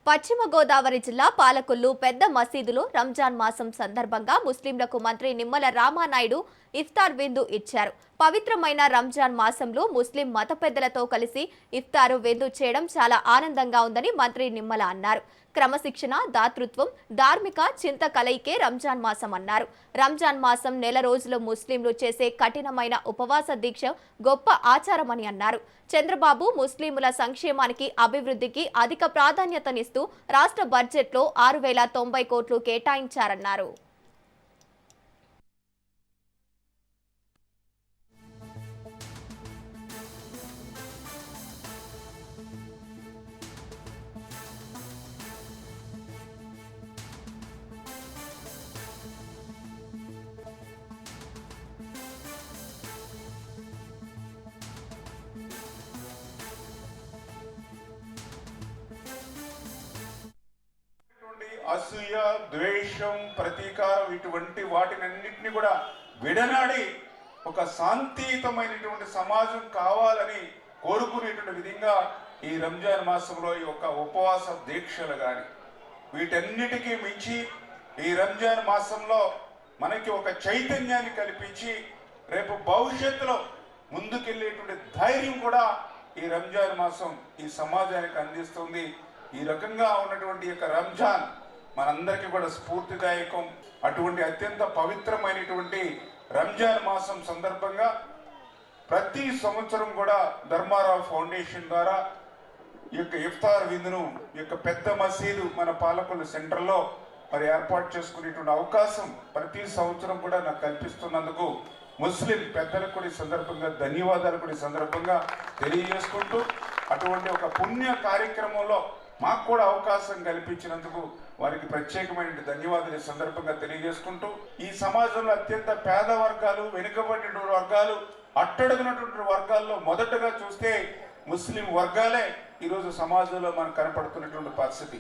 పశ్చిమ గోదావరి జిల్లా పాలకొల్లు పెద్ద మసీదులో రంజాన్ మాసం సందర్భంగా ముస్లింలకు మంత్రి నిమ్మల రామానాయుడు ఇఫ్తార్ విందు ఇచ్చారు. పవిత్రమైన రంజాన్ మాసంలో ముస్లిం మత పెద్దలతో కలిసి ఇఫ్తారు విందు చేయడం చాలా ఆనందంగా ఉందని మంత్రి నిమ్మల అన్నారు. క్రమశిక్షణ, దాతృత్వం, ధార్మిక చింత కలయికే రంజాన్ మాసం అన్నారు. రంజాన్ మాసం నెల రోజులు ముస్లింలు చేసే కఠినమైన ఉపవాస దీక్ష గొప్ప ఆచారమని అన్నారు. చంద్రబాబు ముస్లింల సంక్షేమానికి, అభివృద్ధికి అధిక ప్రాధాన్యతనిస్తూ రాష్ట్ర బడ్జెట్లో 6,090 కోట్లు కేటాయించారన్నారు. అసూయ, ద్వేషం, ప్రతీకారం ఇటువంటి వాటినన్నింటినీ కూడా విడనాడి ఒక శాంతియుతమైనటువంటి సమాజం కావాలని కోరుకునేటువంటి విధంగా ఈ రంజాన్ మాసంలో ఈ యొక్క ఉపవాస దీక్షలు కానీ వీటన్నిటికీ మించి ఈ రంజాన్ మాసంలో మనకి ఒక చైతన్యాన్ని కల్పించి రేపు భవిష్యత్తులో ముందుకెళ్ళేటువంటి ధైర్యం కూడా ఈ రంజాన్ మాసం ఈ సమాజానికి అందిస్తుంది. ఈ రకంగా ఉన్నటువంటి యొక్క రంజాన్ మనందరికీ కూడా స్ఫూర్తిదాయకం. అటువంటి అత్యంత పవిత్రమైనటువంటి రంజాన్ మాసం సందర్భంగా ప్రతి సంవత్సరం కూడా ధర్మారావు ఫౌండేషన్ ద్వారా ఈ యొక్క ఇఫ్తార్ విందును ఈ యొక్క పెద్ద మసీదు మన పాలకొల్లు సెంటర్లో మరి ఏర్పాటు చేసుకునేటువంటి అవకాశం ప్రతి సంవత్సరం కూడా నాకు కల్పిస్తున్నందుకు ముస్లిం పెద్దలకు కూడా ఈ సందర్భంగా ధన్యవాదాలు కూడా ఈ సందర్భంగా తెలియజేసుకుంటూ అటువంటి ఒక పుణ్య కార్యక్రమంలో మాకు కూడా అవకాశం కల్పించినందుకు వారికి ప్రత్యేకమైన ధన్యవాదాలు ఈ సందర్భంగా తెలియజేసుకుంటూ ఈ సమాజంలో అత్యంత పేద వర్గాలు, వెనుకబడినటువంటి వర్గాలు, అట్టడుగునటువంటి వర్గాల్లో మొదటగా చూస్తే ముస్లిం వర్గాలే ఈరోజు సమాజంలో మనకు కనపడుతున్నటువంటి పరిస్థితి.